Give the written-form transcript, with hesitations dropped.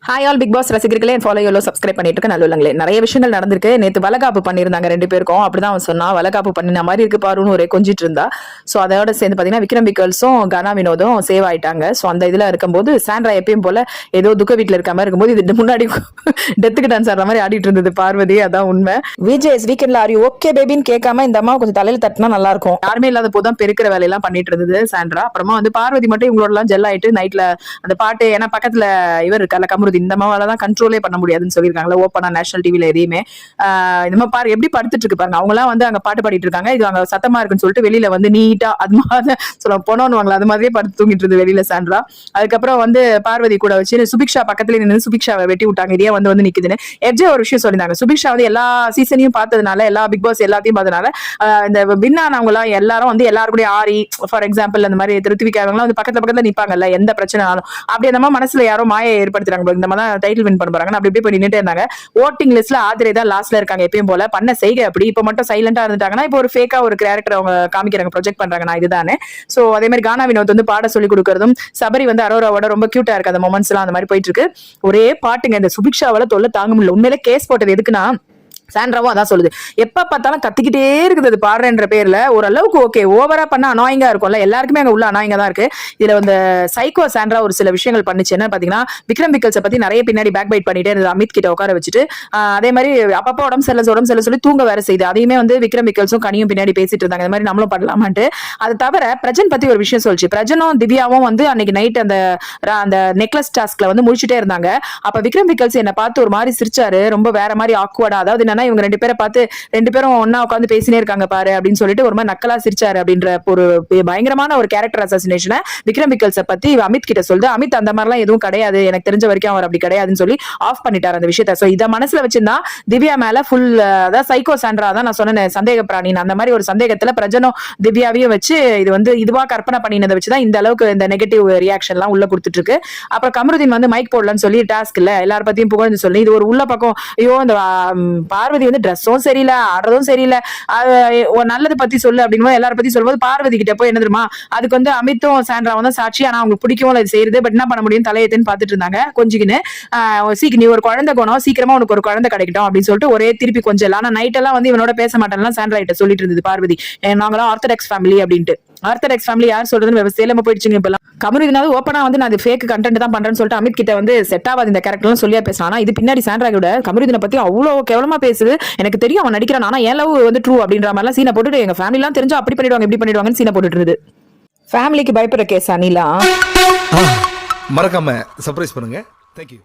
Hi all Bigg Boss ரசிகர்களே follow யோலோ subscribe பண்ணிட்டு இருக்க நல்லுங்களே. நிறைய விஷயங்கள் நடந்திருக்கு. நேற்று வளகாப்பு பண்ணியிருந்தாங்க 2 பேருக்கும். அப்படிதான் அவன் சொன்னா, வளகாப்பு பண்ணின மாதிரி இருக்கு பாருன்னு ஒரே கொஞ்சிட்டு இருந்தா. ஸோ அதோட சேர்ந்து பார்த்தீங்கன்னா விக்ரம் விக்கல்ஸும் கனா வினோதும் சேவ் ஆயிட்டாங்க. ஸோ அந்த இதில் இருக்கும்போது சாண்ட்ரா எப்பயும் போல ஏதோ துக்க வீட்டில் இருக்க மாதிரி இருக்கும்போது இது முன்னாடி டெத்துக்கு டான்ஸ் ஆடுற மாதிரி ஆடிட்டு இருந்தது பார்வதி. அதான் உண்மை. விஜேஸ் வீக்கெண்ட்ல ஆரி ஓகே பேபின்னு கேட்காம இந்த அம்மா கொஞ்சம் தலையில தட்டினா நல்லா இருக்கும். யாருமே இல்லாத போதுதான் பெருக்கிற வேலையெல்லாம் பண்ணிட்டு இருந்தது சாண்ட்ரா. அப்புறமா வந்து பார்வதி மட்டும் இவங்களோட எல்லாம் ஜெல் ஆயிட்டு நைட்ல அந்த பாட்டு, ஏன்னா பக்கத்துல இவர் இருக்கல கமருதி, இந்த மாவாலதான் கண்ட்ரோலே பண்ண முடியாதுன்னு சொல்லியிருக்காங்களா ஓப்பனா நேஷனல் டிவில எதையுமே. இந்த மாதிரி பாரு எப்படி படுத்துட்டு இருக்கு பாருங்க. அவங்க எல்லாம் வந்து அங்க பாட்டு பாடிட்டு இருக்காங்க, இது அங்க சத்தமா இருக்குன்னு சொல்லிட்டு வெளியில வந்து நீட்டா அது மாதிரி சொல்ல போனோன்னு அது மாதிரியே படுத்து தூங்கிட்டு இருந்தது வெளியில சாண்ட்ரா. அதுக்கப்புறம் வந்து பார்வதி கூட வச்சு சுபிக்ஷா பக்கத்துல நின்று சுபிக்ஷாவை வெட்டி விட்டாங்க. இதே வந்து நிக்குதுன்னு எஃப்ஜே ஒரு விஷயம் சொல்லியிருந்தாங்க. சுபிக்ஷா வந்து எல்லா சீசனையும் பார்த்ததுனால, எல்லா பிக் பாஸ் எல்லாத்தையும் பார்த்ததுனால இந்த வின் ஆனவங்க எல்லாம் எல்லாரும் வந்து எல்லாரும் கூட ஆரி ஃபார் எக்ஸாம்பிள் அந்த மாதிரி திருத்திவிக்காரங்க வந்து பக்கத்துல நிப்பாங்கல்ல, எந்த பிரச்சனை ஆனாலும் அப்படி அந்த மனசுல யாரோ மாயை ஏற்படுத்துறாங்க. இந்த மாதிரி டைட்டில் வின் பண்ண போறாங்க அப்படி போய் நின்னுட்டே இருந்தாங்க. ஓட்டிங் லிஸ்ட்ல ஆதிரை தான் லாஸ்ட்ல இருக்காங்க எப்பயும் போல. பண்ண செய்கை அப்படி இப்ப மட்டும் சைலண்டா இருந்துட்டாங்கன்னா இப்போ ஒரு ஃபேக்கா ஒரு கேரக்டர் அவங்க காமிக்கிறாங்க, ப்ரொஜெக்ட் பண்றாங்க. நான் இதுதானே. சோ அதே மாதிரி கானா வினோத் வந்து பாட சொல்லி கொடுக்கறதும், சபரி வந்து அரோராவோட ரொம்ப கியூட்டா இருக்கு அந்த மொமெண்ட்ஸ் எல்லாம் அந்த மாதிரி போயிட்டு இருக்கு. ஒரே பாட்டுங்க. இந்த சுபிக்ஷாவால தொல்லை தாங்க முடியல. உண்மையிலே கேஸ் போட்டது எதுக்குன்னா சாண்ட்ராவும் அதான் சொல்லுது, எப்ப பார்த்தாலும் கத்திக்கிட்டே இருக்குது அது பாடுறன்ற பேர்ல. ஓரளவுக்கு ஓகே, ஓவரா பண்ண அனாயிங்கா இருக்கும்ல, எல்லாருக்குமே அங்க உள்ள அனாயிங்கா தான் இருக்கு. இதுல வந்து சைக்கோ சாண்ட்ரா ஒரு சில விஷயங்கள் பண்ணுச்சு. என்ன பாத்தீங்கன்னா விக்ரம் விக்கல்ஸை பத்தி நிறைய பின்னாடி பேக் பைட் பண்ணிட்டே இருந்தது அமித் கிட்ட உட்கார வச்சுட்டு. அதே மாதிரி அப்பப்போ உடம்பு சரியில்லை சொல்லி தூங்க வேற செய்யுது. அதையுமே வந்து விக்ரம் விக்கல்ஸும் கனியும் பின்னாடி பேசிட்டு இருந்தாங்க, இந்த மாதிரி நம்மளும் பண்ணலாமான்ட்டு. அது தவிர பிரஜன் பத்தி ஒரு விஷயம் சொல்லிச்சு. பிரஜனும் திவ்யாவும் வந்து அன்னைக்கு நைட் அந்த நெக்லஸ் டாஸ்க்ல வந்து முடிச்சுட்டே இருந்தாங்க. அப்ப விக்ரம் விக்கல்ஸ் என்ன பார்த்து ஒரு மாதிரி சிரிச்சாரு, ரொம்ப வேற மாதிரி ஆக்வர்டா. அதாவது என்னன்னா இவங்க 2 பேரை பார்த்து 2 பேரும் ஒன்னா உட்காந்து பேசினே இருக்காங்க பாரு அப்படின்னு சொல்லிட்டு ஒரு மாதிரி நக்கலா சிரிச்சாரு அப்படின்ற ஒரு பயங்கரமான ஒரு கேரக்டர் அசாசினேஷனை விக்ரம் விக்கல்ஸை பத்தி அமித் கிட்ட சொல்லுது. அமித் அந்த மாதிரிலாம் எதுவும் கிடையாது, எனக்கு தெரிஞ்ச வரைக்கும் அவர் அப்படி கிடையாதுன்னு சொல்லி ஆஃப் பண்ணிட்டார் அந்த விஷயத்த. சோ இதை மனசுல வச்சிருந்தா திவ்யா மேல ஃபுல் அதாவது சைக்கோ சாண்ட்ரா தான் நான் சொன்னேன் சந்தேக பிராணி. அந்த மாதிரி ஒரு சந்தேகத்துல பிரஜனும் திவ்யாவையும் வச்சு இது வந்து இதுவா கற்பனை பண்ணினதை வச்சுதான் இந்த அளவுக்கு இந்த நெகட்டிவ் ரியாக்ஷன் எல்லாம் உள்ள கொடுத்துட்டு இருக்கு. அப்புறம் கமருதீன் வந்து மைக் போடலன்னு சொல்லி டாஸ்க் இல்ல எல்லார பத்தியும் புகழ்ந்து சொல்லி இது ஒரு உள்ள பக்கம். ஐயோ இந்த பார்வதி வந்து ட்ரெஸ்ஸும் சரியில்லை, ஆடுறதும் சரியில்லை, நல்லது பத்தி சொல்லு அப்படின்னு எல்லாரும் பத்தி சொல்லும்போது பார்வதி கிட்ட போய் என்ன தெரியுமா, அதுக்கு வந்து அமித்தும் சாண்ட்ராவும் தான் சாட்சி. ஆனா அவங்களுக்கு பிடிக்கும் அது செய்யறது, பட் என்ன பண்ண முடியும் தலையத்துன்னு பாத்துட்டு இருந்தாங்க. கொஞ்சிக்கின்னு சீக்கிரம் நீ ஒரு குழந்தை குணம், சீக்கிரமா உனக்கு ஒரு குழந்தை கிடைக்கட்டும் அப்படின்னு சொல்லிட்டு ஒரே திருப்பி கொஞ்சம். ஆனா நைட் எல்லாம் வந்து இவனோட பேச மாட்டேன்லாம் சாண்ட்ரா கிட்ட சொல்லிட்டு இருந்தது பார்வதி. நாங்களாம் ஆர்த்தடாக்ஸ் ஃபேமிலி அப்படின்ட்டு. ஆர்த்தடாக்ஸ் ஃபேமிலி யார் சொல்றதுன்னு விவசாயில போயிடுச்சுங்க. இப்பெல்லாம் கமருதீனாவது ஓப்பனா வந்து நான் ஃபேக் கண்டென்ட் தான் பண்றேன்னு சொல்லிட்டு அமித் கிட்ட வந்து செட் ஆகாது இந்த கேரக்டர்லாம் சொல்லியா பேசலாம். இது பின்னாடி சாண்ட்ரா கூட கமருதீனை பத்தி அவ்வளவு கேவலமா பேசுது. எனக்கு தெரியும் அவன் நடிக்கிறான், ஆனா என் லவ் வந்து ட்ரூ அப்படின்ற மாதிரிலாம் சீனை போட்டுட்டு எங்க ஃபேமிலி எல்லாம் தெரிஞ்சா அப்படி பண்ணிடுவாங்க இப்படி பண்ணிடுவாங்கன்னு சீனை போட்டுட்டு இருந்தது. ஃபேமிலிக்கு பயப்படுற கேஸ் அனிலா. மறக்காம சர்ப்ரைஸ் பண்ணுங்க. தேங்க்யூ.